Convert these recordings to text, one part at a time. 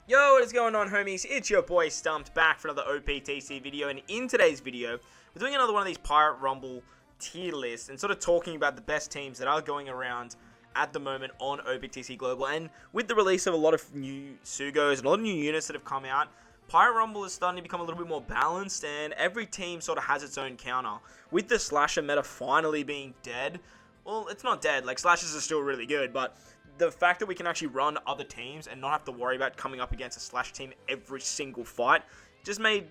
Yo, what is going on, homies? It's your boy Stumped, back for another Optc video, and in today's video, we're doing another one of these Pirate Rumble tier lists, and sort of talking about the best teams that are going around at the moment on Optc Global. And with the release of a lot of new Sugos and a lot of new units that have come out, Pirate Rumble is starting to become a little bit more balanced, and every team sort of has its own counter. With the Slasher meta finally being dead, well, it's not dead, like Slashers are still really good, but the fact that we can actually run other teams and not have to worry about coming up against a Slash team every single fight just made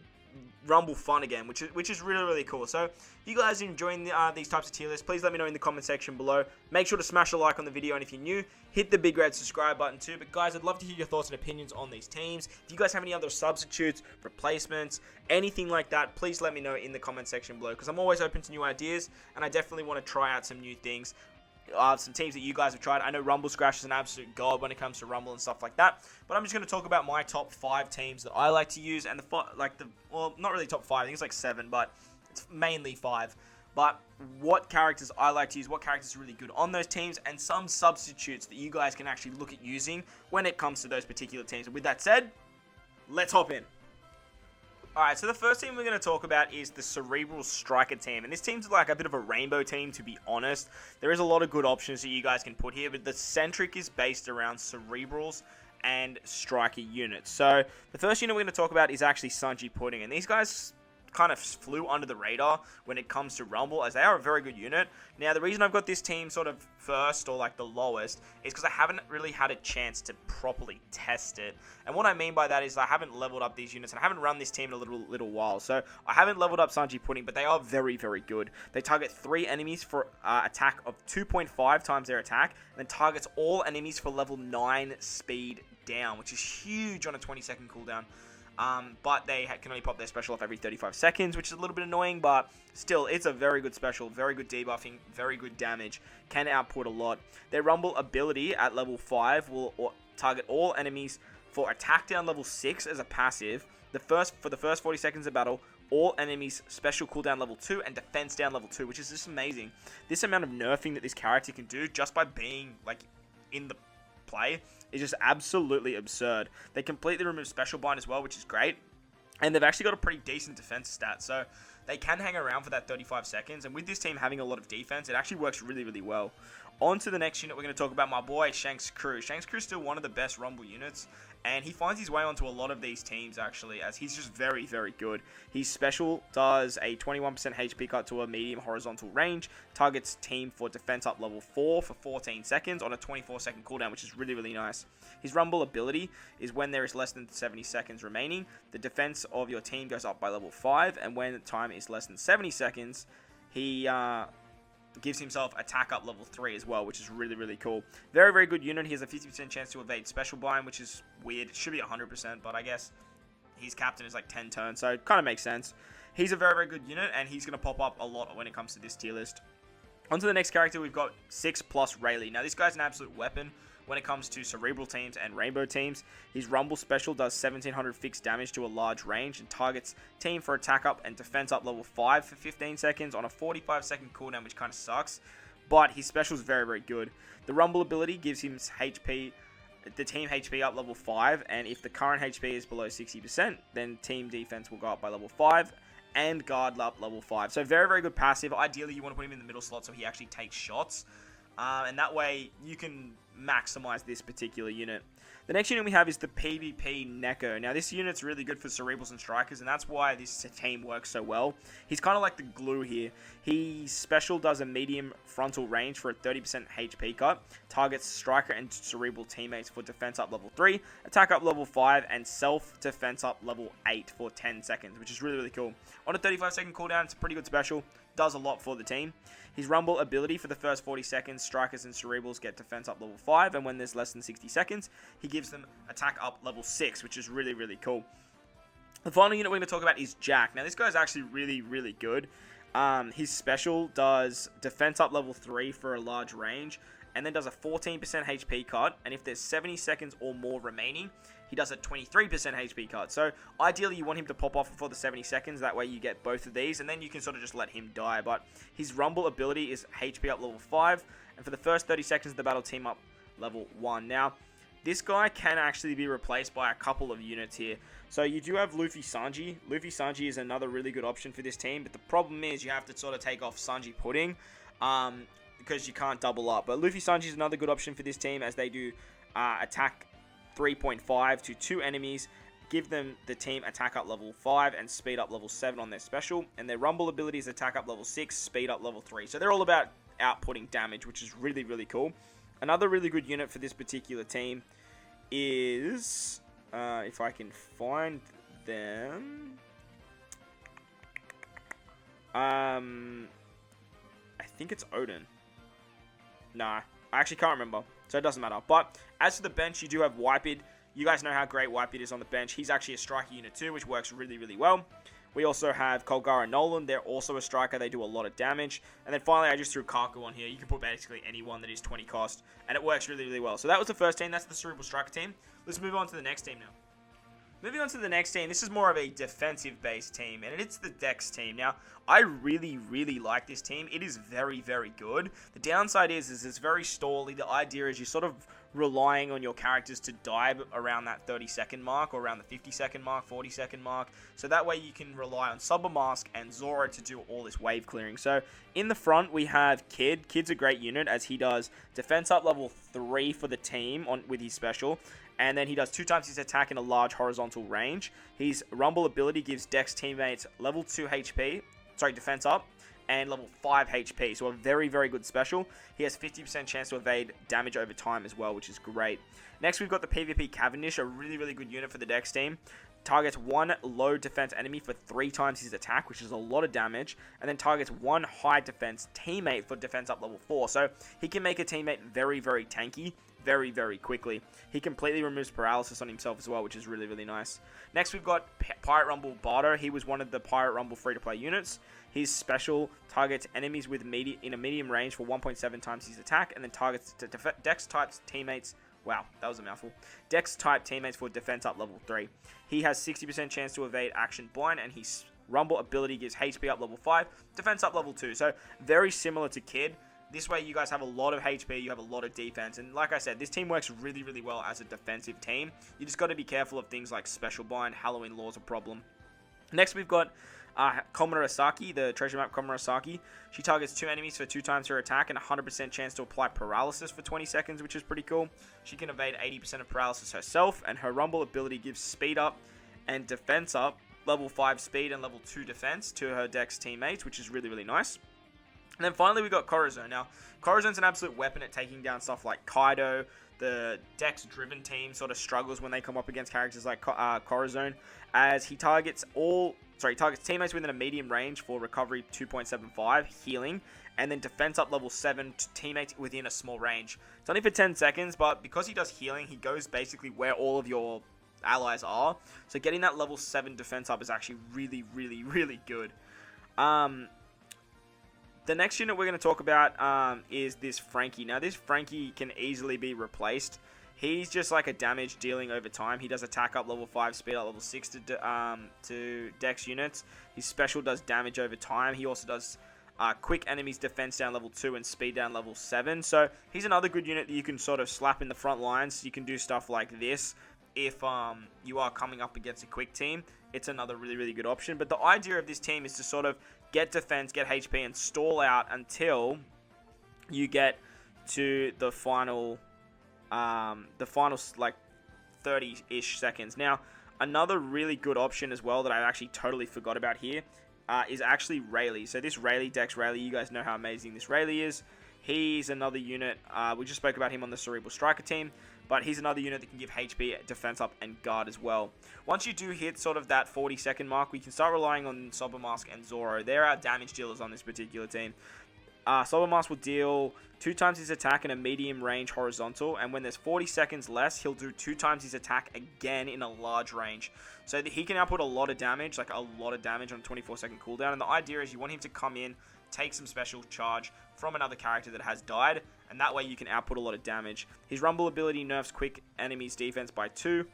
Rumble fun again, which is really, really cool. So if you guys are enjoying these types of tier lists, please let me know in the comment section below. Make sure to smash a like on the video, and if you're new, hit the big red subscribe button too. But guys, I'd love to hear your thoughts and opinions on these teams. If you guys have any other substitutes, replacements, anything like that, please let me know in the comment section below, because I'm always open to new ideas, and I definitely want to try out some new things. Some teams that you guys have tried. I know Rumble Scratch is an absolute god when it comes to Rumble and stuff like that, but I'm just going to talk about my top 5 teams that I like to use, and well, not really top 5, I think it's like 7, but it's mainly 5, but what characters I like to use, what characters are really good on those teams, and some substitutes that you guys can actually look at using when it comes to those particular teams. And with that said, let's hop in. Alright, so the first team we're going to talk about is the Cerebral Striker team, and this team's like a bit of a rainbow team, to be honest. There is a lot of good options that you guys can put here, but the centric is based around Cerebrals and Striker units. So the first unit we're going to talk about is actually Sanji Pudding, and these guys kind of flew under the radar when it comes to Rumble, as they are a very good unit. Now, the reason I've got this team sort of first, or like the lowest, is because I haven't really had a chance to properly test it. And what I mean by that is I haven't leveled up these units, and I haven't run this team in a little while. So I haven't leveled up Sanji Pudding, but they are very, very good. They target 3 enemies for attack of 2.5 times their attack, and then targets all enemies for level 9 speed down, which is huge on a 20-second cooldown. But they can only pop their special off every 35 seconds, which is a little bit annoying, but still, it's a very good special, very good debuffing, very good damage, can output a lot. Their Rumble ability at level 5 will target all enemies for attack down level 6 as a passive. For the first 40 seconds of battle, all enemies special cooldown level 2 and defense down level 2, which is just amazing. This amount of nerfing that this character can do just by being like in the play is just absolutely absurd. They completely remove Special Bind as well, which is great. And they've actually got a pretty decent defense stat, so they can hang around for that 35 seconds. And with this team having a lot of defense, it actually works really, really well. On to the next unit, we're going to talk about my boy, Shanks Crew. Shanks Crew is still one of the best Rumble units, and he finds his way onto a lot of these teams, actually, as he's just very, very good. His special does a 21% HP cut to a medium horizontal range, targets team for defense up level 4 for 14 seconds on a 24-second cooldown, which is really, really nice. His Rumble ability is when there is less than 70 seconds remaining, the defense of your team goes up by level 5, and when the time is less than 70 seconds, he gives himself attack up level 3 as well, which is really, really cool. Very, very good unit. He has a 50% chance to evade Special Bind, which is weird. It should be 100%, but I guess his captain is like 10 turns, so it kind of makes sense. He's a very, very good unit, and he's going to pop up a lot when it comes to this tier list. On to the next character, we've got 6+ Rayleigh. Now, this guy's an absolute weapon when it comes to Cerebral teams and Rainbow teams. His Rumble special does 1700 fixed damage to a large range and targets team for attack up and defense up level 5 for 15 seconds on a 45-second cooldown, which kind of sucks. But his special is very, very good. The Rumble ability gives him the team HP up level 5, and if the current HP is below 60%, then team defense will go up by level 5 and guard up level 5. So very, very good passive. Ideally, you want to put him in the middle slot so he actually takes shots. And that way, you can maximize this particular unit. The next unit we have is the PvP Neko. Now, this unit's really good for Cerebrals and Strikers, and that's why this team works so well. He's kind of like the glue here. His special does a medium frontal range for a 30% HP cut, targets Striker and Cerebral teammates for defense up level 3, attack up level 5, and self-defense up level 8 for 10 seconds, which is really, really cool. On a 35-second cooldown, it's a pretty good special. Does a lot for the team. His Rumble ability for the first 40 seconds, Strikers and Cerebrals get defense up level 5, and when there's less than 60 seconds, he gives them attack up level 6, which is really, really cool. The final unit we're going to talk about is Jack. Now, this guy's actually really, really good. His special does defense up level 3 for a large range, and then does a 14% HP cut, and if there's 70 seconds or more remaining, he does a 23% HP cut. So ideally you want him to pop off before the 70 seconds, that way you get both of these, and then you can sort of just let him die. But his Rumble ability is HP up level 5, and for the first 30 seconds of the battle, team up level 1. Now, this guy can actually be replaced by a couple of units here. So you do have Luffy Sanji. Luffy Sanji is another really good option for this team, but the problem is you have to sort of take off Sanji Pudding because you can't double up. But Luffy Sanji is another good option for this team as they do attack 3.5 to 2 enemies, give them the team attack up level 5 and speed up level 7 on their special, and their rumble abilities attack up level 6, speed up level 3. So they're all about outputting damage, which is really, really cool. Another really good unit for this particular team is, if I can find them, I think it's Odin. Nah, I actually can't remember, so it doesn't matter. But as for the bench, you do have Whitebeard. You guys know how great Whitebeard is on the bench. He's actually a striker unit too, which works really, really well. We also have Colgara and Nolan. They're also a striker. They do a lot of damage. And then finally, I just threw Karxma on here. You can put basically anyone that is 20 cost, and it works really, really well. So that was the first team. That's the Cerebral Striker team. Let's move on to the next team now. Moving on to the next team, this is more of a defensive-based team, and it's the Dex team. Now, I really, really like this team. It is very, very good. The downside is it's very stally. The idea is you're sort of relying on your characters to die around that 30-second mark, or around the 50-second mark, 40-second mark. So that way you can rely on Subamask and Zoro to do all this wave clearing. So in the front, we have Kid. Kid's a great unit as he does defense up level 3 for the team with his special. And then he does 2 times his attack in a large horizontal range. His Rumble ability gives Dex teammates level 2 HP, defense up, and level 5 HP. So a very, very good special. He has 50% chance to evade damage over time as well, which is great. Next, we've got the PvP Cavendish, a really, really good unit for the Dex team. Targets 1 low defense enemy for 3 times his attack, which is a lot of damage. And then targets 1 high defense teammate for defense up level 4. So he can make a teammate very, very tanky very, very quickly. He completely removes paralysis on himself as well, which is really, really nice. Next, we've got Pirate Rumble Bardo. He was one of the Pirate Rumble free-to-play units. His special targets enemies with in a medium range for 1.7 times his attack, and then targets Dex-type teammates. Wow, that was a mouthful. Dex-type teammates for defense up level 3. He has 60% chance to evade action blind, and his Rumble ability gives HP up level 5, defense up level 2. So, very similar to Kid. This way, you guys have a lot of HP, you have a lot of defense, and like I said, this team works really, really well as a defensive team. You just got to be careful of things like Special Bind, Halloween Law's a problem. Next, we've got Komurasaki, the treasure map Komurasaki. She targets 2 enemies for 2 times her attack and 100% chance to apply paralysis for 20 seconds, which is pretty cool. She can evade 80% of paralysis herself, and her Rumble ability gives speed up and defense up, level 5 speed and level 2 defense to her Dex teammates, which is really, really nice. And then finally, we got Corazon. Now, Corazon's an absolute weapon at taking down stuff like Kaido. The Dex-driven team sort of struggles when they come up against characters like Corazon, as he targets teammates within a medium range for recovery 2.75, healing, and then defense up level 7 to teammates within a small range. It's only for 10 seconds, but because he does healing, he goes basically where all of your allies are. So getting that level 7 defense up is actually really, really, really good. The next unit we're going to talk about is this Frankie. Now, this Frankie can easily be replaced. He's just like a damage dealing over time. He does attack up level 5, speed up level 6 to Dex units. His special does damage over time. He also does quick enemies defense down level 2 and speed down level 7. So he's another good unit that you can sort of slap in the front lines. You can do stuff like this if you are coming up against a quick team. It's another really, really good option. But the idea of this team is to sort of get defense, get HP, and stall out until you get to the final like 30-ish seconds. Now, another really good option as well that I actually totally forgot about here is actually Rayleigh. So this Dex Rayleigh, you guys know how amazing this Rayleigh is. He's another unit. We just spoke about him on the Cerebral Striker team, but he's another unit that can give HP, defense up, and guard as well. Once you do hit sort of that 40-second mark, we can start relying on Subamask and Zoro. They're our damage dealers on this particular team. Subamask will deal 2 times his attack in a medium range horizontal, and when there's 40 seconds less, he'll do 2 times his attack again in a large range. So that he can output a lot of damage, like a lot of damage on a 24-second cooldown. And the idea is you want him to come in, take some special charge from another character that has died, and that way you can output a lot of damage. His Rumble ability nerfs quick enemies defense by 2,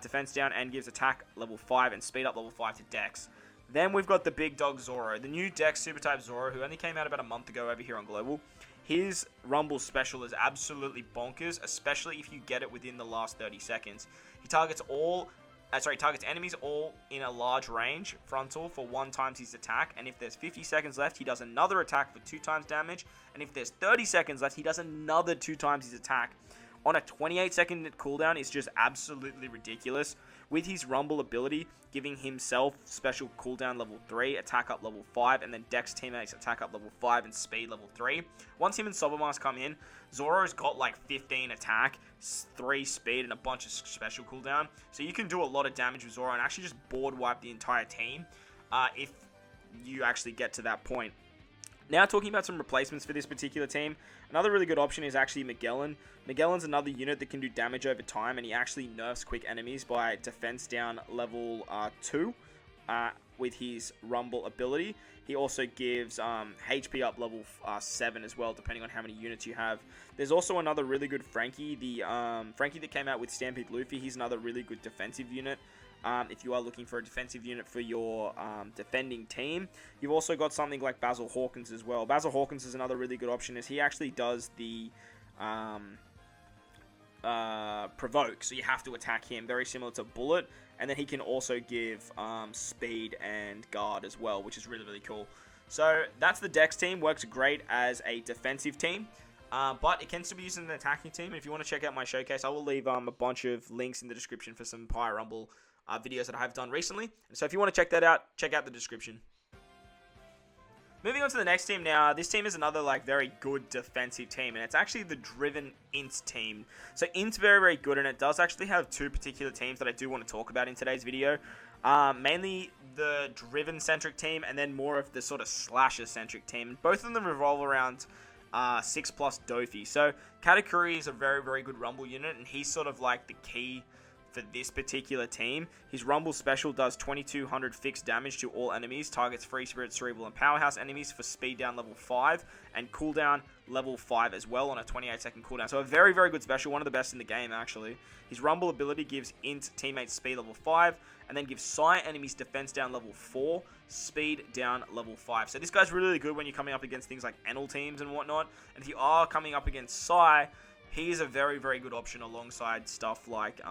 defense down, and gives attack level 5 and speed up level 5 to Dex. Then we've got the big dog Zoro, the new Dex super type Zoro, who only came out about a month ago over here on Global. his Rumble special is absolutely bonkers, especially if you get it within the last 30 seconds. He targets targets enemies all in a large range, frontal, for 1 times his attack, and if there's 50 seconds left, he does another attack for 2 times damage, and if there's 30 seconds left, he does another 2 times his attack. On a 28-second cooldown, it's just absolutely ridiculous. With his Rumble ability, giving himself special cooldown level 3, attack up level 5, and then Dex teammates attack up level 5 and speed level 3. Once him and Sobermask come in, Zoro's got like 15 attack, 3 speed, and a bunch of special cooldown. So you can do a lot of damage with Zoro and actually just board wipe the entire team if you actually get to that point. Now talking about some replacements for this particular team, another really good option is actually Magellan. Magellan's another unit that can do damage over time, and he actually nerfs quick enemies by defense down level 2 with his Rumble ability. He also gives HP up level 7 as well, depending on how many units you have. There's also another really good Frankie, the Frankie that came out with Stampede Luffy. He's another really good defensive unit. If you are looking for a defensive unit for your defending team. You've also got something like Basil Hawkins as well. Basil Hawkins is another really good option, as he actually does the provoke, so you have to attack him, very similar to Bullet, and then he can also give speed and guard as well, which is really, really cool. So that's the Dex team. Works great as a defensive team. But it can still be used as an attacking team. And if you want to check out my showcase, I will leave a bunch of links in the description for some Pyre Rumble videos that I have done recently. So if you want to check that out, check out the description. Moving on to the next team now. This team is another very good defensive team, and it's actually the Driven Int team. So Int's very, very good, and it does actually have 2 particular teams that I do want to talk about in today's video. Mainly the Driven-centric team, and then more of the sort of Slasher-centric team. Both of them revolve around 6+ Dofi. So Katakuri is a very, very good Rumble unit, and he's sort of like the key for this particular team. His Rumble special does 2200 fixed damage to all enemies, targets Free Spirit, Cerebral, and Powerhouse enemies for speed down level 5, and cooldown level 5 as well on a 28-second cooldown. So a very, very good special, one of the best in the game actually. His Rumble ability gives Int teammates speed level 5, and then gives Psy enemies defense down level 4, speed down level 5. So this guy's really, really good when you're coming up against things like Enel teams and whatnot. And if you are coming up against Psy, he is a very, very good option alongside stuff like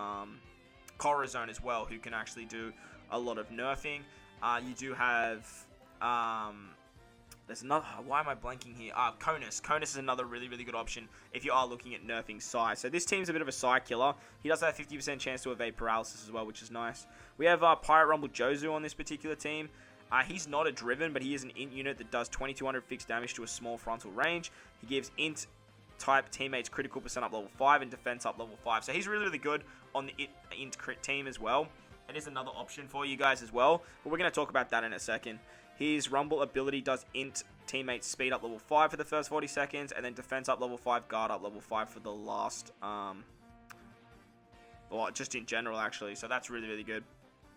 Corazon as well, who can actually do a lot of nerfing. You do have there's another, why am I blanking here? Conus. Conus is another really, really good option if you are looking at nerfing Psy. So this team's a bit of a Psy killer. He does have a 50% chance to evade paralysis as well, which is nice. We have Pirate Rumble Jozu on this particular team. He's not a Driven, but he is an Int unit that does 2200 fixed damage to a small frontal range. He gives Int type teammates critical percent up level 5 and defense up level 5. So he's really, really good on the Int crit team as well. It is another option for you guys as well, but we're going to talk about that in a second. His Rumble ability does Int teammates speed up level 5 for the first 40 seconds, and then defense up level 5, guard up level 5 for the last, well, just in general actually, so that's really, really good.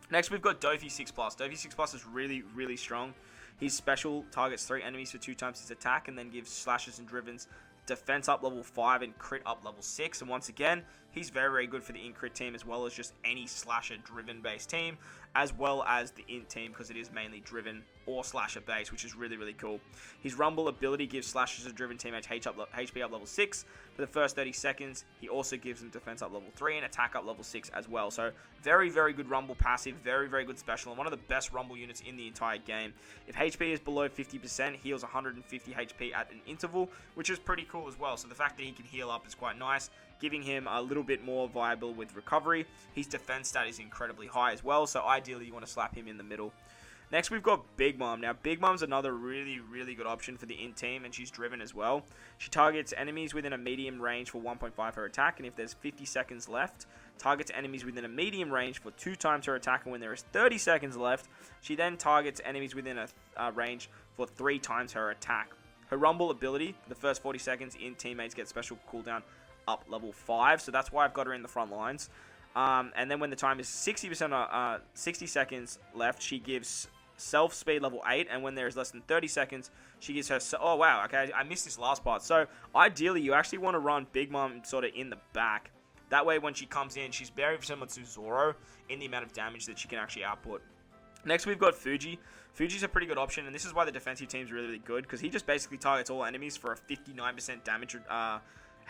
Next we've got Dofi 6+. Dofi 6+ is really, really strong. His special targets 3 enemies for 2 times his attack, and then gives Slashers and Drivens defense up level 5 and crit up level 6. And once again, he's very, very good for the Int crit team as well as just any Slasher Driven based team, as well as the Int team, because it is mainly Driven or Slasher based, which is really, really cool. His Rumble ability gives Slashers and Driven teammates HP up level 6 for the first 30 seconds. He also gives them defense up level 3 and attack up level 6 as well. So very, very good Rumble passive, very, very good special, and one of the best Rumble units in the entire game. If HP is below 50%, heals 150 HP at an interval, which is pretty cool as well. So the fact that he can heal up is quite nice, giving him a little bit more viable with recovery. His defense stat is incredibly high as well, so ideally you want to slap him in the middle. Next, we've got Big Mom. Now, Big Mom's another really, really good option for the Int team, and she's Driven as well. She targets enemies within a medium range for 1.5 her attack, and if there's 50 seconds left, targets enemies within a medium range for 2 times her attack, and when there is 30 seconds left, she then targets enemies within a range for 3 times her attack. Her Rumble ability, for the first 40 seconds, Int teammates get special cooldown up level 5, so that's why I've got her in the front lines. And then when the time is 60 seconds left, she gives self speed level 8, and when there is less than 30 seconds, she gives her, oh wow, okay, I missed this last part. So ideally, you actually want to run Big Mom sort of in the back. That way, when she comes in, she's very similar to Zoro in the amount of damage that she can actually output. Next, we've got Fuji. Fuji's a pretty good option, and this is why the defensive team's really, really good, because he just basically targets all enemies for a 59% damage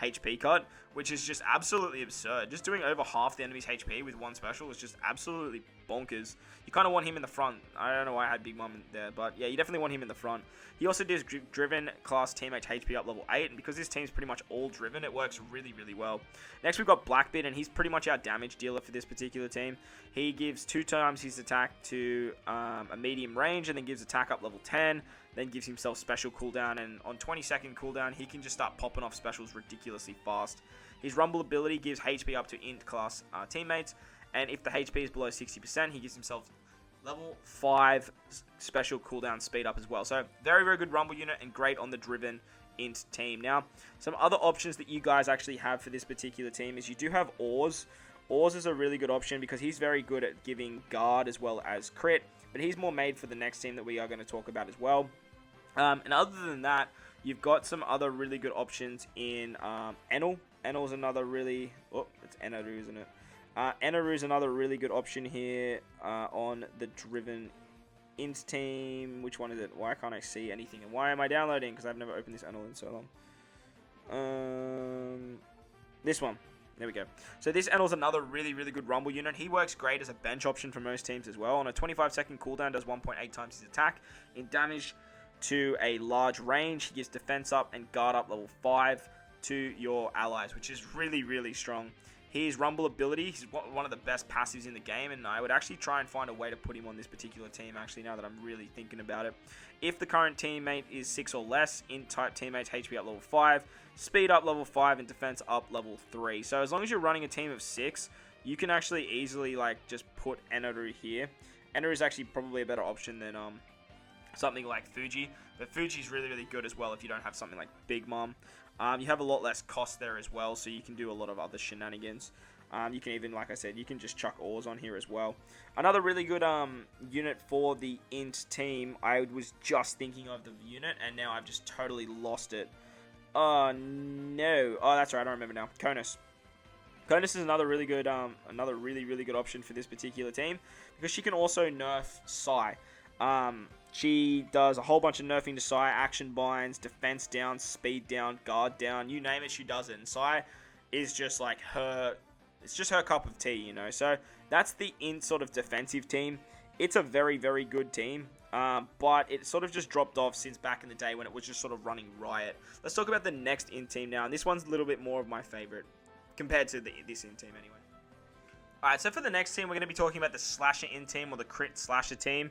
HP cut, which is just absolutely absurd. Just doing over half the enemy's HP with one special is just absolutely bonkers. You kind of want him in the front. I don't know why I had Big Mom in there, but yeah, you definitely want him in the front. He also does Driven class teammate HP up level 8, and because this team's pretty much all Driven, it works really, really well. Next, we've got Blackbeard, and he's pretty much our damage dealer for this particular team. He gives 2 times his attack to a medium range, and then gives attack up level 10, then gives himself special cooldown, and on 20-second cooldown, he can just start popping off specials ridiculously fast. His Rumble ability gives HP up to int class teammates, and if the HP is below 60%, he gives himself level 5 special cooldown speed up as well. So very, very good Rumble unit and great on the Driven int team. Now, some other options that you guys actually have for this particular team is you do have Oars. Oars is a really good option because he's very good at giving guard as well as crit, but he's more made for the next team that we are going to talk about as well. And other than that, you've got some other really good options in Enel. Enel's another really... Oh, it's Enaru, isn't it? Enaru is another really good option here on the Driven int team. Which one is it? Why can't I see anything? And why am I downloading? Because I've never opened this Enel in so long. This one. There we go. So this Enel's another really, really good Rumble unit. He works great as a bench option for most teams as well. On a 25-second cooldown, does 1.8 times his attack. In damage to a large range, he gives defense up and guard up level 5 to your allies, which is really, really strong. His Rumble ability, he's one of the best passives in the game, and I would actually try and find a way to put him on this particular team, actually, now that I'm really thinking about it. If the current teammate is 6 or less, int-type teammates HP up level 5, speed up level 5, and defense up level 3. So as long as you're running a team of 6, you can actually easily, like, just put Enaru here. Enaru is actually probably a better option than something like Fuji, but Fuji's really, really good as well if you don't have something like Big Mom. You have a lot less cost there as well, so you can do a lot of other shenanigans. You can even, like I said, you can just chuck Oars on here as well. Another really good unit for the int team. I was just thinking of the unit, and now I've just totally lost it. Oh, no. Oh, that's right, I remember now. Conus. Conus is another really good, another really, really good option for this particular team, because she can also nerf Psy. She does a whole bunch of nerfing to Psy, action binds, defense down, speed down, guard down, you name it, she does it. And Psy is just like her, it's just her cup of tea, you know. So that's the int sort of defensive team. It's a very, very good team, but it sort of just dropped off since back in the day when it was just sort of running riot. Let's talk about the next int team now, and this one's a little bit more of my favorite compared to this int team anyway. Alright, so for the next team, we're going to be talking about the slasher int team, or the crit slasher team.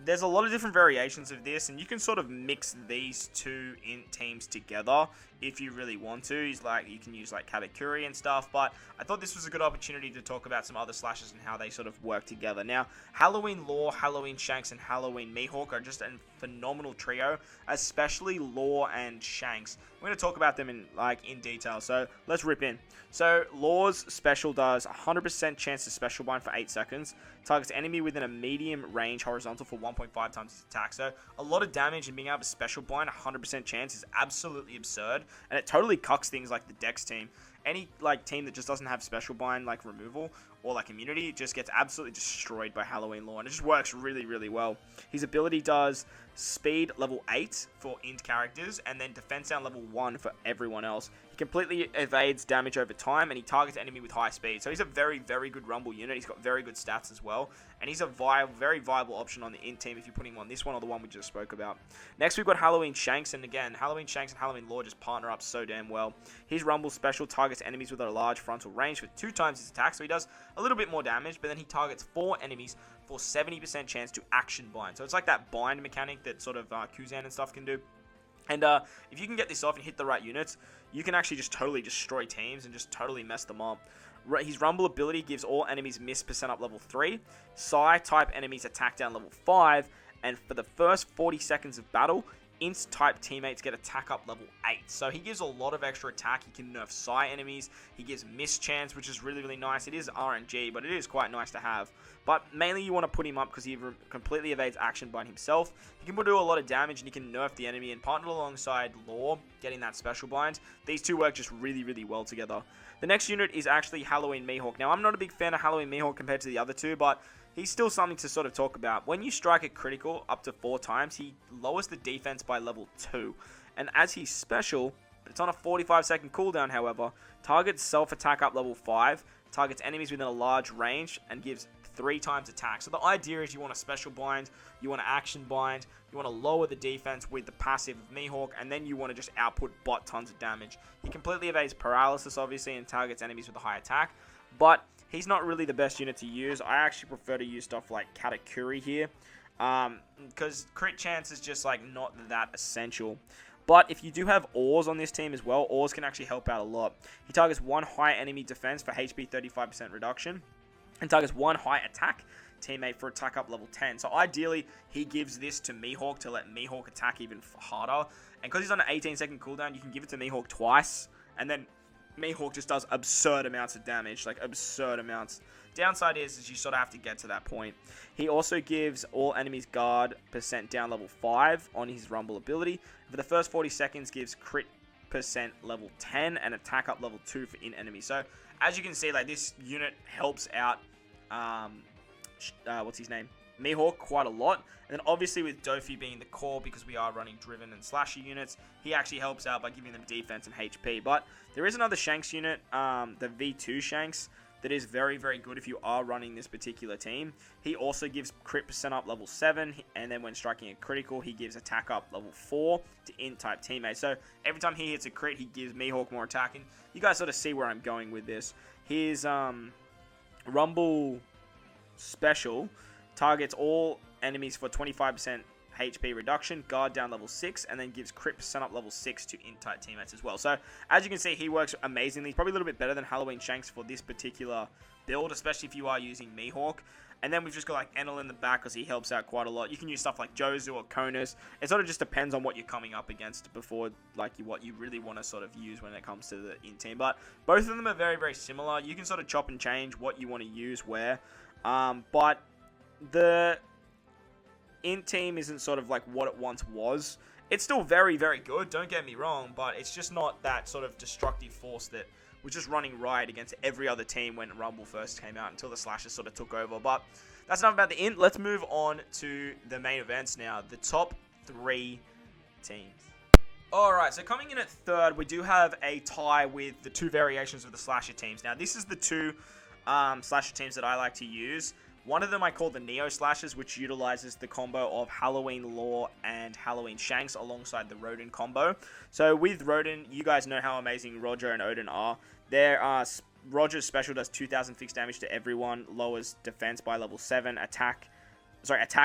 There's a lot of different variations of this, and you can sort of mix these two int teams together if you really want to. You can use like Katakuri and stuff, but I thought this was a good opportunity to talk about some other slashers and how they sort of work together. Now, Halloween Law, Halloween Shanks, and Halloween Mihawk are just a phenomenal trio, especially Law and Shanks. We're going to talk about them in detail, so let's rip in. So, Law's special does 100% chance to special bind for 8 seconds, targets enemy within a medium range horizontal for 1.5 times his attack. So, a lot of damage, and being able to special bind 100% chance is absolutely absurd, and it totally cucks things like the Dex team. Any team that just doesn't have special bind removal or immunity just gets absolutely destroyed by Halloween Law, and it just works really, really well. His ability does speed level 8 for int characters, and then defense down level 1 for everyone else. He completely evades damage over time, and he targets enemy with high speed. So he's a very, very good Rumble unit. He's got very good stats as well, and he's a very viable option on the int team if you put him on this one or the one we just spoke about. Next, we've got Halloween Shanks, and again, Halloween Shanks and Halloween Law just partner up so damn well. His Rumble special targets enemies with a large frontal range with 2 times his attack, so he does a little bit more damage, but then he targets 4 enemies for 70% chance to action bind. So it's like that bind mechanic that sort of Kuzan and stuff can do. And if you can get this off and hit the right units, you can actually just totally destroy teams and just totally mess them up. His Rumble ability gives all enemies miss percent up level 3, Psy type enemies attack down level 5, and for the first 40 seconds of battle, int type teammates get attack up level 8. So he gives a lot of extra attack. He can nerf Psy enemies. He gives miss chance, which is really, really nice. It is RNG, but it is quite nice to have. But mainly you want to put him up because he completely evades action by himself. He can do a lot of damage, and he can nerf the enemy and partner alongside Law, getting that special bind. These two work just really, really well together. The next unit is actually Halloween Mihawk. Now, I'm not a big fan of Halloween Mihawk compared to the other two, but he's still something to sort of talk about. When you strike a critical up to 4 times, he lowers the defense by level 2. And as he's special, it's on a 45-second cooldown, however, targets self-attack up level 5, targets enemies within a large range, and gives 3 times attack. So the idea is you want a special bind, you want to action bind, you want to lower the defense with the passive of Mihawk, and then you want to just output bot tons of damage. He completely evades paralysis, obviously, and targets enemies with a high attack, but he's not really the best unit to use. I actually prefer to use stuff like Katakuri here, because crit chance is just like not that essential. But if you do have Ors on this team as well, Ors can actually help out a lot. He targets 1 high enemy defense for HP 35% reduction, and targets 1 high attack teammate for attack up level 10. So ideally, he gives this to Mihawk to let Mihawk attack even harder. And because he's on an 18-second cooldown, you can give it to Mihawk twice, and then Mihawk just does absurd amounts of damage, like absurd amounts. Downside is you sort of have to get to that point. He also gives all enemies guard % down level 5 on his rumble ability. For the first 40 seconds, gives crit % level 10 and attack up level 2 for in enemies. So as you can see, like this unit helps out, what's his name? Mihawk quite a lot. And then obviously with Dofi being the core, because we are running driven and slasher units, he actually helps out by giving them defense and HP. But there is another Shanks unit, the V2 Shanks, that is very, very good if you are running this particular team. He also gives crit % up level 7, and then when striking a critical, he gives attack up level 4 to int-type teammates. So every time he hits a crit, he gives Mihawk more attack, and you guys sort of see where I'm going with this. His Rumble special targets all enemies for 25% HP reduction, guard down level 6, and then gives crit % up level 6 to int-type teammates as well. So, as you can see, he works amazingly. He's probably a little bit better than Halloween Shanks for this particular build, especially if you are using Mihawk. And then we've just got like Enel in the back because he helps out quite a lot. You can use stuff like Jozu or Konus. It sort of just depends on what you're coming up against before like what you really want to sort of use when it comes to the in-team. But both of them are very, very similar. You can sort of chop and change what you want to use where. But the in-team isn't sort of like what it once was. It's still very, very good, don't get me wrong, but it's just not that sort of destructive force that was just running riot against every other team when Rumble first came out until the Slashers sort of took over. But that's enough about the int. Let's move on to the main events now, the top 3 teams. Alright, so coming in at third, we do have a tie with the 2 variations of the Slasher teams. Now, this is the 2 Slasher teams that I like to use. One of them I call the Neo Slashers, which utilizes the combo of Halloween Law and Halloween Shanks alongside the Ryoiin combo. So with Ryoiin, you guys know how amazing Roger and Odin are. Roger's special does 2,000 fixed damage to everyone, lowers defense by level 7, attack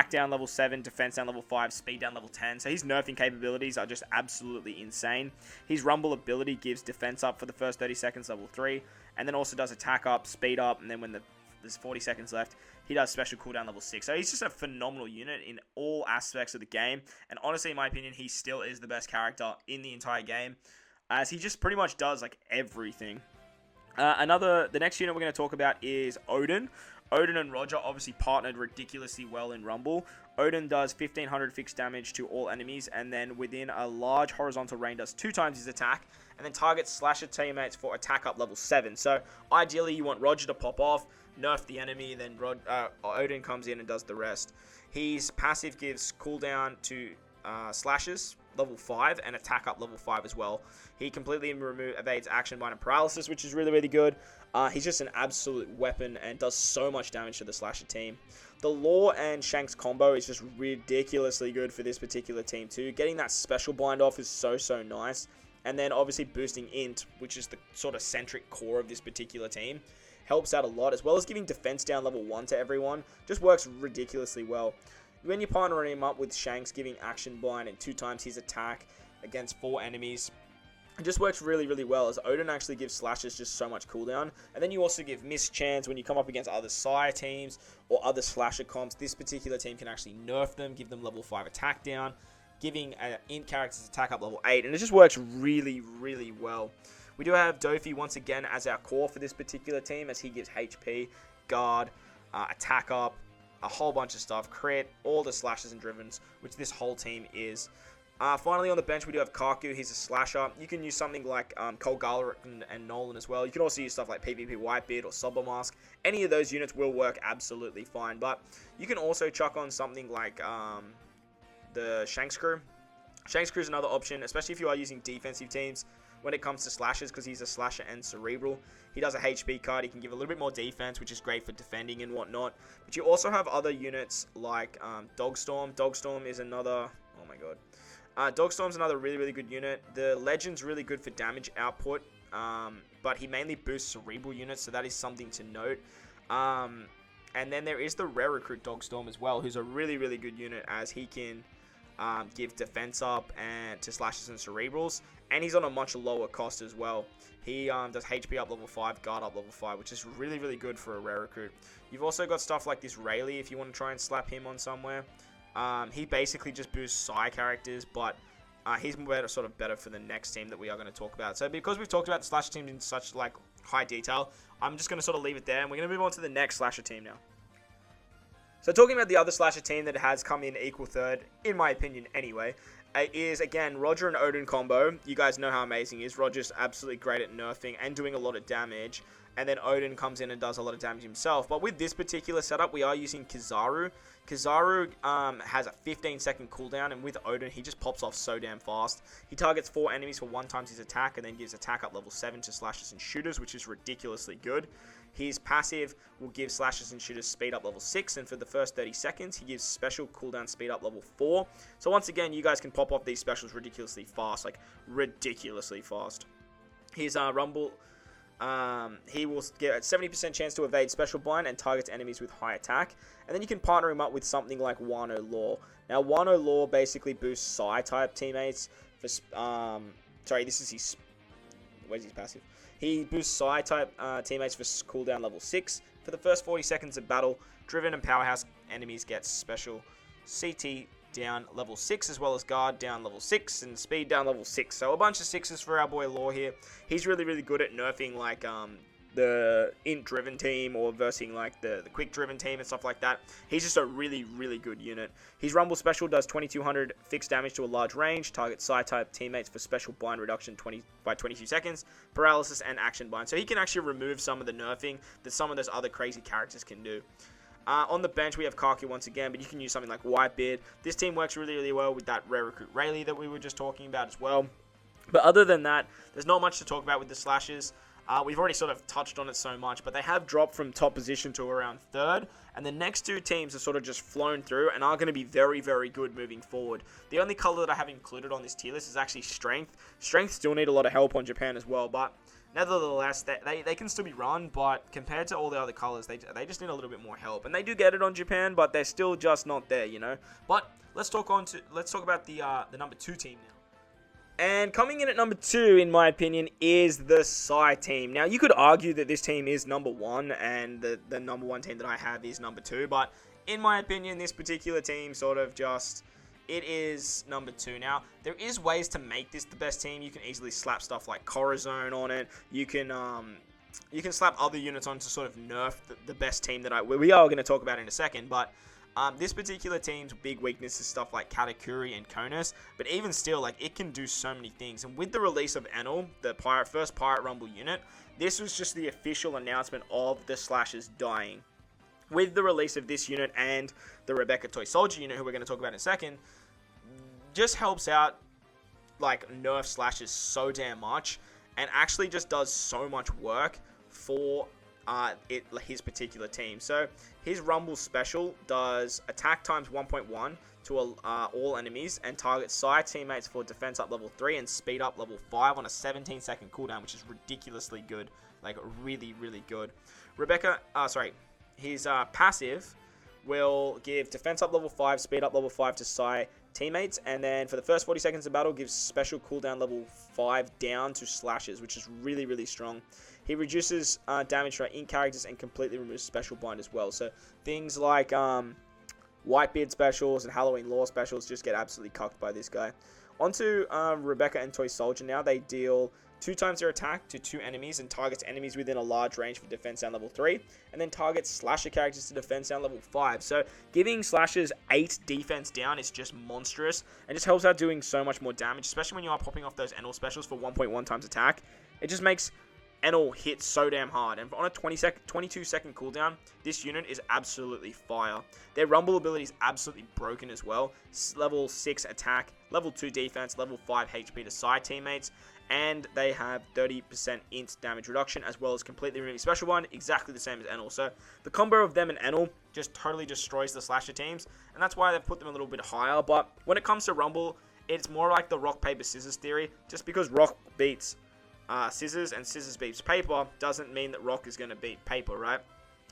down level 7, defense down level 5, speed down level 10. So his nerfing capabilities are just absolutely insane. His Rumble ability gives defense up for the first 30 seconds, level 3, and then also does attack up, speed up, and then when there's 40 seconds left, he does special cooldown level 6. So he's just a phenomenal unit in all aspects of the game. And honestly, in my opinion, he still is the best character in the entire game, as he just pretty much does like everything. The next unit we're going to talk about is Odin. Odin and Roger obviously partnered ridiculously well in Rumble. Odin does 1500 fixed damage to all enemies, and then within a large horizontal range does 2 times his attack, and then targets Slasher teammates for attack up level 7. So ideally you want Roger to pop off, nerf the enemy, then Odin comes in and does the rest. His passive gives cooldown to Slashers level 5 and attack up level 5 as well. He completely evades action bind and paralysis, which is really, really good. He's just an absolute weapon and does so much damage to the Slasher team. The Law and Shanks combo is just ridiculously good for this particular team too. Getting that special bind off is so, so nice. And then obviously boosting int, which is the sort of centric core of this particular team, helps out a lot, as well as giving defense down level 1 to everyone. Just works ridiculously well. When you partner him up with Shanks giving action bind and 2 times his attack against 4 enemies, it just works really, really well, as Odin actually gives Slashers just so much cooldown. And then you also give mischance when you come up against other Sire teams or other Slasher comps. This particular team can actually nerf them, give them level 5 attack down, giving int characters attack up level 8, and it just works really, really well. We do have Dofi once again as our core for this particular team, as he gives HP, guard, attack up, a whole bunch of stuff, crit, all the Slashers and Drivens, which this whole team is. Finally, on the bench, we do have Karxma. He's a slasher. You can use something like Cole Garlic and Nolan as well. You can also use stuff like PvP Whitebeard or Sober Mask. Any of those units will work absolutely fine. But you can also chuck on something like the Shanks Crew. Shanks Crew is another option, especially if you are using defensive teams when it comes to slashes, because he's a slasher and cerebral. He does a HP card. He can give a little bit more defense, which is great for defending and whatnot. But you also have other units like Dogstorm. Dogstorm is another... Oh my god. Dogstorm's another really, really good unit. The Legend's really good for damage output, but he mainly boosts cerebral units, so that is something to note. And then there is the rare recruit Dogstorm as well, who's a really, really good unit, as he can give defense up and to slashes and cerebrals, and he's on a much lower cost as well. He does HP up level 5, guard up level 5, which is really, really good for a rare recruit. You've also got stuff like this Rayleigh if you want to try and slap him on somewhere. He basically just boosts Psy characters, but he's sort of better for the next team that we are going to talk about. So because we've talked about the slasher teams in such like high detail, I'm just going to sort of leave it there, and we're going to move on to the next slasher team now. So talking about the other slasher team that has come in equal third, in my opinion anyway, is again Roger and Odin combo. You guys know how amazing he is. Roger's absolutely great at nerfing and doing a lot of damage, and then Odin comes in and does a lot of damage himself. But with this particular setup, we are using Kizaru. Kizaru has a 15-second cooldown, and with Odin, he just pops off so damn fast. He targets 4 enemies for 1 times his attack, and then gives attack up level 7 to slashers and shooters, which is ridiculously good. His passive will give slashers and shooters speed up level 6, and for the first 30 seconds, he gives special cooldown speed up level 4. So once again, you guys can pop off these specials ridiculously fast, like ridiculously fast. His Rumble... he will get a 70% chance to evade special bind and targets enemies with high attack. And then you can partner him up with something like Wano Law. Now, Wano Law basically boosts Psi-type teammates for... sorry, this is his... Where's his passive? He boosts Psi-type teammates for cooldown level 6. For the first 40 seconds of battle, Driven and Powerhouse enemies get special CT down level 6, as well as guard down level 6 and speed down level 6. So a bunch of 6s for our boy Law here. He's really, really good at nerfing like the int driven team or versing like the quick driven team and stuff like that. He's just a really, really good unit. His Rumble special does 2200 fixed damage to a large range, targets Psi-type teammates for special bind reduction by 22 seconds, paralysis and action bind. So he can actually remove some of the nerfing that some of those other crazy characters can do. On the bench, we have Karxma once again, but you can use something like Whitebeard. This team works really, really well with that rare recruit Rayleigh that we were just talking about as well. But other than that, there's not much to talk about with the slashes. We've already sort of touched on it so much, but they have dropped from top position to around third, and the next two teams have sort of just flown through and are going to be very, very good moving forward. The only color that I have included on this tier list is actually Strength. Strength still need a lot of help on Japan as well, but nevertheless, they can still be run, but compared to all the other colors, they just need a little bit more help. And they do get it on Japan, but they're still just not there, you know. But let's talk about the number 2 team now. And coming in at number 2, in my opinion, is the Psy team. Now, you could argue that this team is number 1, and the number 1 team that I have is number 2, but in my opinion, this particular team sort of just... It is number 2. Now, there is ways to make this the best team. You can easily slap stuff like Corazon on it. You can slap other units on to sort of nerf the best team that we are going to talk about in a second. But this particular team's big weakness is stuff like Katakuri and Konos. But even still, like, it can do so many things. And with the release of Enel, the first Pirate Rumble unit, this was just the official announcement of the Slashers dying. With the release of this unit and the Rebecca Toy Soldier unit, who we're going to talk about in a second, just helps out, like, nerf Slashers so damn much, and actually just does so much work for his particular team. So his Rumble special does attack times 1.1 to all enemies, and targets Psi teammates for defense up level 3 and speed up level 5 on a 17-second cooldown, which is ridiculously good. Like, really, really good. His passive will give defense up level 5, speed up level 5 to Psi teammates, and then for the first 40 seconds of battle, gives special cooldown level 5 down to slashers, which is really, really strong. He reduces damage to int characters and completely removes special bind as well. So things like Whitebeard specials and Halloween Law specials just get absolutely cucked by this guy. Onto Rebecca and Toy Soldier now. They deal 2 times their attack to 2 enemies and targets enemies within a large range for defense down level 3, and then targets slasher characters to defense down level 5. So giving slashers 8 defense down is just monstrous, and just helps out doing so much more damage, especially when you are popping off those Enel specials for 1.1 times attack. It just makes Enel hit so damn hard, and on a 22 second cooldown, this unit is absolutely fire. Their Rumble ability is absolutely broken as well. Level 6 attack, level 2 defense, level 5 HP to side teammates, and they have 30% int damage reduction, as well as completely removing special one, exactly the same as Enel. So the combo of them and Enel just totally destroys the slasher teams, and that's why they've put them a little bit higher. But when it comes to Rumble, it's more like the rock, paper, scissors theory. Just because rock beats scissors and scissors beats paper doesn't mean that rock is going to beat paper, right?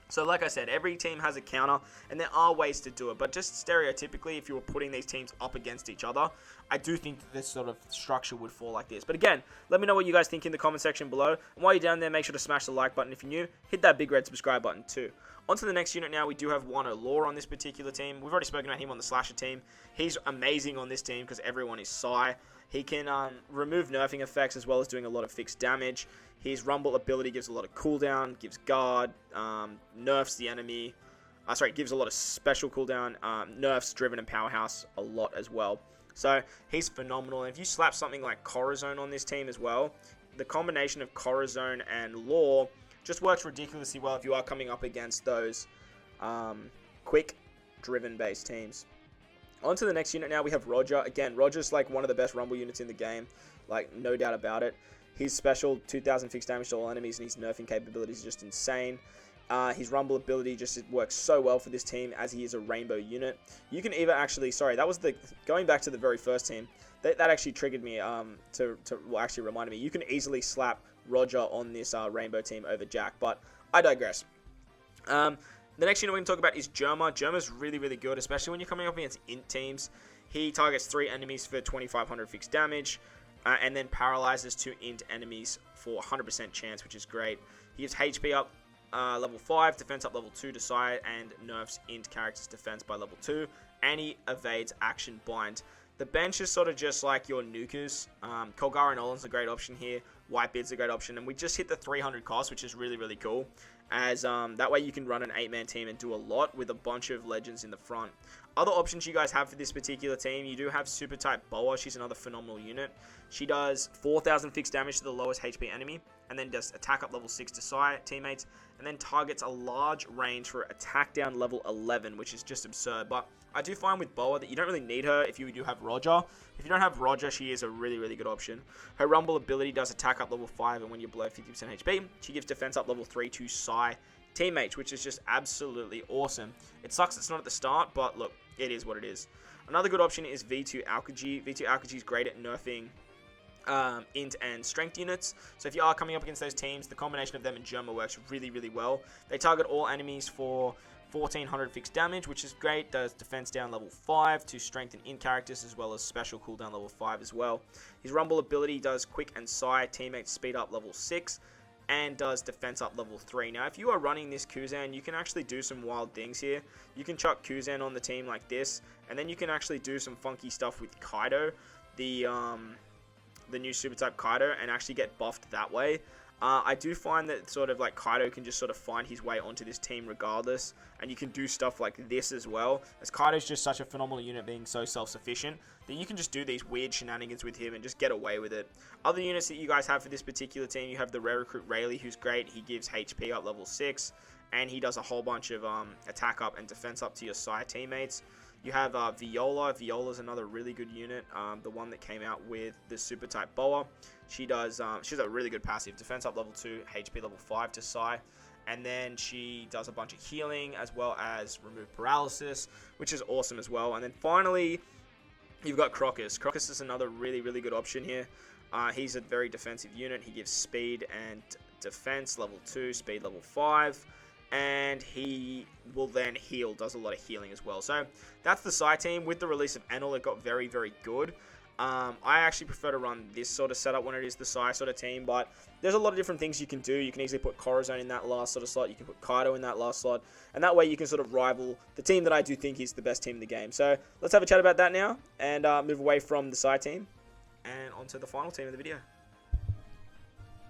So like I said, every team has a counter, and there are ways to do it, but just stereotypically, if you were putting these teams up against each other, I do think that this sort of structure would fall like this. But again, let me know what you guys think in the comment section below, and while you're down there, make sure to smash the like button if you're new, hit that big red subscribe button too. On to the next unit now. We do have WORMEO Law on this particular team. We've already spoken about him on the slasher team. He's amazing on this team because everyone is Psy. He can remove nerfing effects as well as doing a lot of fixed damage. His Rumble ability gives a lot of cooldown, gives guard, nerfs the enemy. Gives a lot of special cooldown, nerfs Driven and Powerhouse a lot as well. So he's phenomenal. And if you slap something like Corazon on this team as well, the combination of Corazon and Law just works ridiculously well if you are coming up against those quick driven based teams. On to the next unit now, we have Roger. Again, Roger's like one of the best Rumble units in the game, like no doubt about it. His special 2000 fixed damage to all enemies and his nerfing capabilities are just insane. His Rumble ability just works so well for this team as he is a rainbow unit. You can either actually, going back to the very first team, that actually triggered me actually reminded me. You can easily slap Roger on this rainbow team over Jack, but I digress. The next unit we're going to talk about is Germa. Germa's really, really good, especially when you're coming up against int teams. He targets 3 enemies for 2500 fixed damage, and then paralyzes 2 int enemies for 100% chance, which is great. He gives HP up level 5, defense up level 2 to side, and nerfs int characters defense by level 2, and he evades action bind. The bench is sort of just like your nukers. Colgara Nolan's a great option here. Whitebeard's a great option, and we just hit the 300 cost, which is really, really cool. As that way you can run an 8-man team and do a lot with a bunch of legends in the front. Other options you guys have for this particular team, you do have super type Boa. She's another phenomenal unit. She does 4000 fixed damage to the lowest HP enemy, and then does attack up level 6 to Psy teammates, and then targets a large range for attack down level 11, which is just absurd. But I do find with Boa that you don't really need her if you do have Roger. If you don't have Roger, she is a really, really good option. Her Rumble ability does attack up level 5, and when you're below 50% HP, she gives defense up level 3 to Psy teammates, which is just absolutely awesome. It sucks it's not at the start, but look, it is what it is. Another good option is V2 Alkaji. V2 Alkaji is great at nerfing int and strength units. So if you are coming up against those teams, the combination of them and Germa works really, really well. They target all enemies for 1400 fixed damage, which is great. Does defense down level 5 to strengthen int characters, as well as special cooldown level 5 as well. His Rumble ability does quick and Psy teammates speed up level 6, and does defense up level 3. Now, if you are running this Kuzan, you can actually do some wild things here. You can chuck Kuzan on the team like this, and then you can actually do some funky stuff with Kaido, the new super type Kaido, and actually get buffed that way. I do find that sort of like Kaido can just sort of find his way onto this team regardless, and you can do stuff like this as well, as Kaido's just such a phenomenal unit, being so self-sufficient that you can just do these weird shenanigans with him and just get away with it. Other units that you guys have for this particular team, you have the rare recruit Rayleigh, who's great. He gives HP up level 6, and he does a whole bunch of attack up and defense up to your Psy teammates. You have Viola. Viola's another really good unit, the one that came out with the super type Boa. She does, she's a really good passive, defense up level 2, HP level 5 to Psy, and then she does a bunch of healing as well as remove paralysis, which is awesome as well. And then finally, you've got Crocus. Crocus is another really, really good option here. He's a very defensive unit. He gives speed and defense level 2, speed level 5. And he will then heal, does a lot of healing as well. So that's the Psy team. With the release of Enel, it got very, very good. I actually prefer to run this sort of setup when it is the Psy sort of team, but there's a lot of different things you can do. You can easily put Corazon in that last sort of slot. You can put Kaido in that last slot, and that way you can sort of rival the team that I do think is the best team in the game. So let's have a chat about that now, and move away from the Psy team, and onto the final team of the video.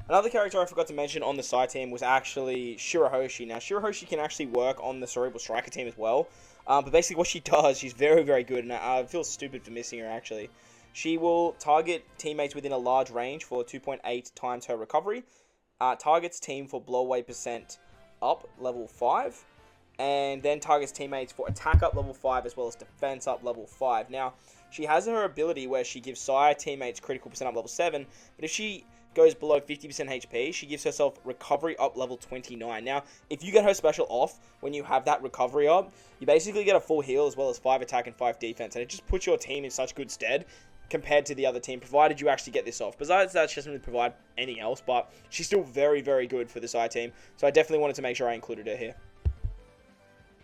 Another character I forgot to mention on the side team was actually Shirahoshi. Now, Shirahoshi can actually work on the Cerebral Striker team as well. But basically what she does, she's very, very good. And I feel stupid for missing her, actually. She will target teammates within a large range for 2.8 times her recovery. Targets team for blowaway % up, level 5. And then targets teammates for attack up level 5 as well as defense up level 5. Now, she has her ability where she gives Sire teammates critical % up level 7. But if she goes below 50% HP, she gives herself recovery up level 29. Now, if you get her special off when you have that recovery up, you basically get a full heal as well as 5 attack and 5 defense. And it just puts your team in such good stead compared to the other team, provided you actually get this off. Besides that, she doesn't really provide anything else, but she's still very, very good for the side team. So I definitely wanted to make sure I included her here.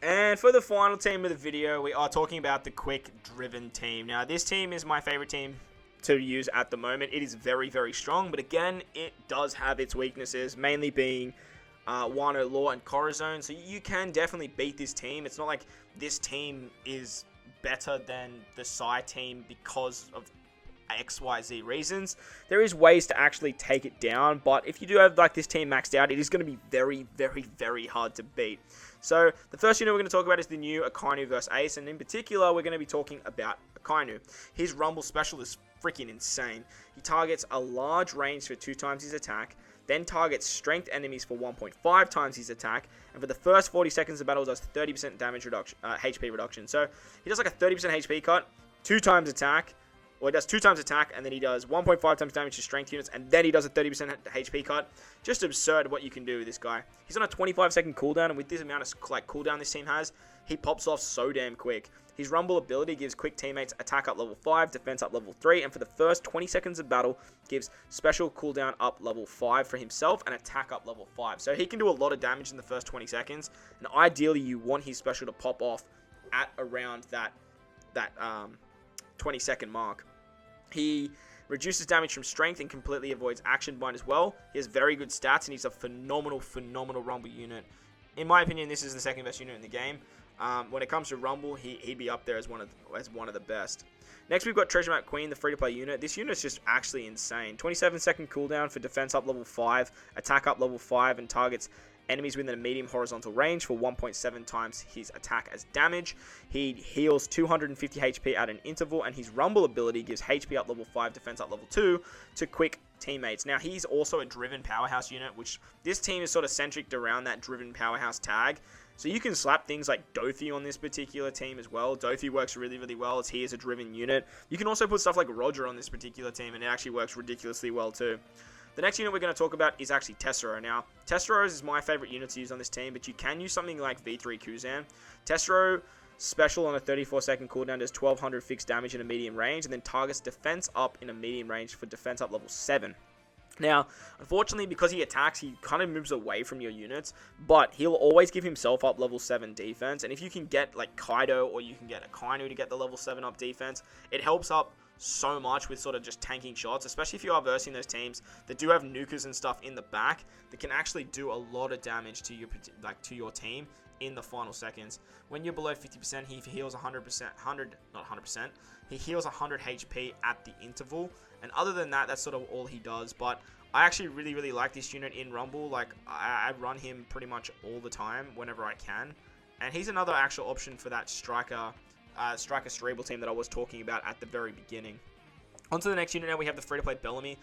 And for the final team of the video, we are talking about the quick driven team. Now, this team is my favorite team to use at the moment. It is very, very strong, but again, it does have its weaknesses, mainly being Wano Law and Corazon. So you can definitely beat this team. It's not like this team is better than the Psy team because of XYZ reasons. There is ways to actually take it down, but if you do have like this team maxed out, it is going to be very, very, very hard to beat. So the first unit we're going to talk about is the new Akainu vs Ace, and in particular we're going to be talking about Akainu. His Rumble special is freaking insane. He targets a large range for 2 times his attack, then targets strength enemies for 1.5 times his attack, and for the first 40 seconds of battle does 30% damage reduction, HP reduction. So he does like a 30% HP cut, 2 times attack, or he does 2 times attack, and then he does 1.5 times damage to strength units, and then he does a 30% HP cut. Just absurd what you can do with this guy. He's on a 25-second cooldown, and with this amount of like cooldown this team has, he pops off so damn quick. His Rumble ability gives quick teammates attack up level 5, defense up level 3, and for the first 20 seconds of battle, gives special cooldown up level 5 for himself and attack up level 5. So he can do a lot of damage in the first 20 seconds, and ideally you want his special to pop off at around that 20-second mark. He reduces damage from strength and completely avoids action bind as well. He has very good stats, and he's a phenomenal, phenomenal Rumble unit. In my opinion, this is the second best unit in the game. When it comes to Rumble, he'd be up there as one of the best. Next, we've got Treasure Map Queen, the free-to-play unit. This unit is just actually insane. 27-second cooldown for defense up level 5, attack up level 5, and targets enemies within a medium horizontal range for 1.7 times his attack as damage. He heals 250 HP at an interval, and his Rumble ability gives HP up level 5, defense up level 2 to quick teammates. Now, he's also a driven powerhouse unit, which this team is sort of centric around that driven powerhouse tag. So you can slap things like Dofi on this particular team as well. Dofi works really, really well as he is a driven unit. You can also put stuff like Roger on this particular team, and it actually works ridiculously well too. The next unit we're going to talk about is actually Tessero. Now, Tessero is my favorite unit to use on this team, but you can use something like V3 Kuzan. Tessero special on a 34-second cooldown does 1200 fixed damage in a medium range, and then targets defense up in a medium range for defense up level 7. Now, unfortunately, because he attacks, he kind of moves away from your units, but he'll always give himself up level 7 defense, and if you can get like Kaido or you can get Akainu to get the level 7 up defense, it helps up so much with sort of just tanking shots, especially if you are versing those teams that do have nukers and stuff in the back that can actually do a lot of damage to your team in the final seconds. When you're below 50%, he heals 100%, he heals 100 HP at the interval, and other than that, that's sort of all he does. But I actually really, really like this unit in Rumble. Like, I run him pretty much all the time whenever I can, and he's another actual option for that striker Cerebral team that I was talking about at the very beginning. On to the next unit now, we have the free-to-play Bellamy.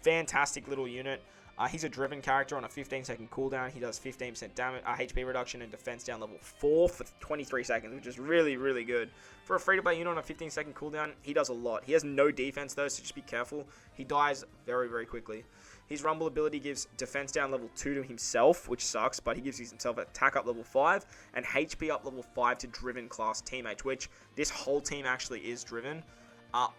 Fantastic little unit. He's a driven character on a 15-second cooldown. He does 15% damage, HP reduction and defense down level 4 for 23 seconds, which is really, really good. For a free-to-play unit on a 15-second cooldown, he does a lot. He has no defense, though, so just be careful. He dies very, very quickly. His Rumble ability gives defense down level 2 to himself, which sucks, but he gives himself attack up level 5 and HP up level 5 to driven class teammates, which this whole team actually is driven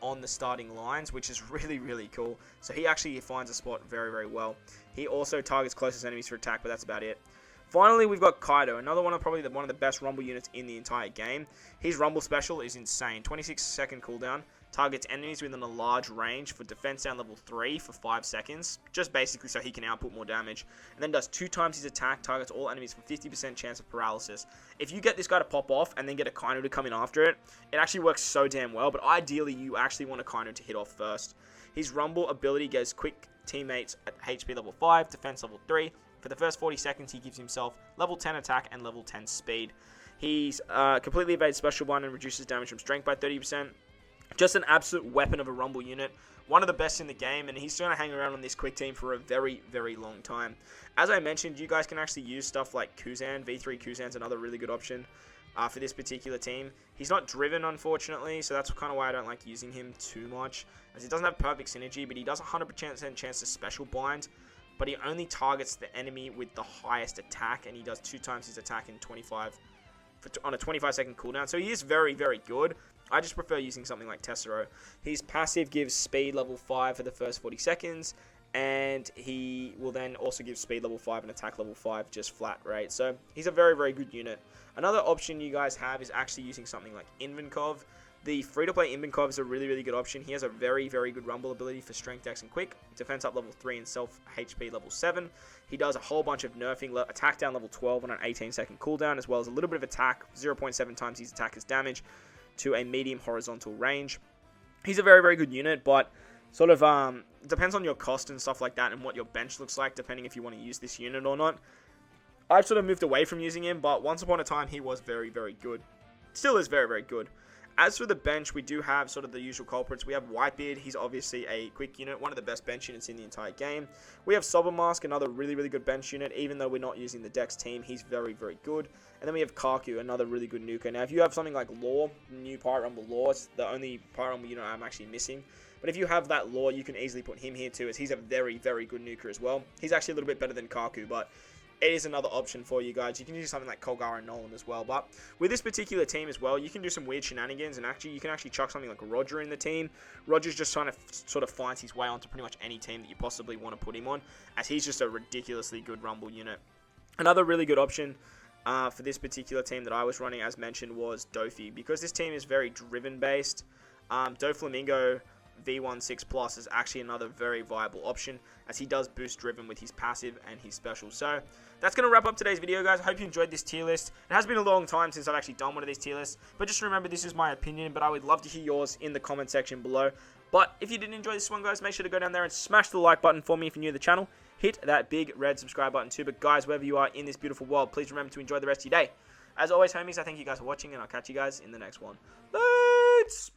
on the starting lines, which is really, really cool. So he actually finds a spot very, very well. He also targets closest enemies for attack, but that's about it. Finally, we've got Kaido, another one of one of the best Rumble units in the entire game. His Rumble special is insane. 26-second cooldown. Targets enemies within a large range for defense down level 3 for 5 seconds. Just basically so he can output more damage. And then does 2 times his attack. Targets all enemies for 50% chance of paralysis. If you get this guy to pop off and then get a Akainu to come in after it, it actually works so damn well. But ideally, you actually want a Akainu to hit off first. His Rumble ability gives quick teammates at HP level 5, defense level 3. For the first 40 seconds, he gives himself level 10 attack and level 10 speed. He's completely evades special bind and reduces damage from strength by 30%. Just an absolute weapon of a Rumble unit. One of the best in the game, and he's going to hang around on this quick team for a very, very long time. As I mentioned, you guys can actually use stuff like Kuzan. V3 Kuzan's another really good option for this particular team. He's not driven, unfortunately, so that's kind of why I don't like using him too much, as he doesn't have perfect synergy, but he does 100% chance to special bind, but he only targets the enemy with the highest attack, and he does 2 times his attack in 25 on a 25-second cooldown, so he is very, very good. I just prefer using something like Tessero. His passive gives speed level 5 for the first 40 seconds, and he will then also give speed level 5 and attack level 5 just flat, right? So he's a very, very good unit. Another option you guys have is actually using something like Invinkov. The free-to-play Invinkov is a really, really good option. He has a very, very good rumble ability for strength, dex, and quick. Defense up level 3 and self HP level 7. He does a whole bunch of nerfing, attack down level 12 on an 18-second cooldown, as well as a little bit of attack, 0.7 times his attack as damage, to a medium horizontal range. He's a very, very good unit, but sort of depends on your cost and stuff like that and what your bench looks like, depending if you want to use this unit or not. I've sort of moved away from using him, but once upon a time, he was very, very good. Still is very, very good. As for the bench, we do have sort of the usual culprits. We have Whitebeard. He's obviously a quick unit, one of the best bench units in the entire game. We have Sobermask, another really, really good bench unit. Even though we're not using the Dex team, he's very, very good. And then we have Karku, another really good nuker. Now, if you have something like Law, new Pirate Rumble Law, it's the only Pirate Rumble unit I'm actually missing. But if you have that Law, you can easily put him here too, as he's a very, very good nuker as well. He's actually a little bit better than Karku, but it is another option for you guys. You can use something like Colgar and Nolan as well. But with this particular team as well, you can do some weird shenanigans, and actually you can actually chuck something like Roger in the team. Roger's just trying to sort of finds his way onto pretty much any team that you possibly want to put him on, as he's just a ridiculously good Rumble unit. Another really good option for this particular team that I was running, as mentioned, was Dofi. Because this team is very driven based, Doflamingo V16 Plus is actually another very viable option, as he does boost driven with his passive and his special. So that's going to wrap up today's video, guys. I hope you enjoyed this tier list. It has been a long time since I've actually done one of these tier lists, but just remember, this is my opinion, but I would love to hear yours in the comment section below. But if you did enjoy this one, guys, make sure to go down there and smash the like button for me if you're new to the channel. Hit that big red subscribe button too. But guys, wherever you are in this beautiful world, please remember to enjoy the rest of your day. As always, homies, I thank you guys for watching, and I'll catch you guys in the next one. Let's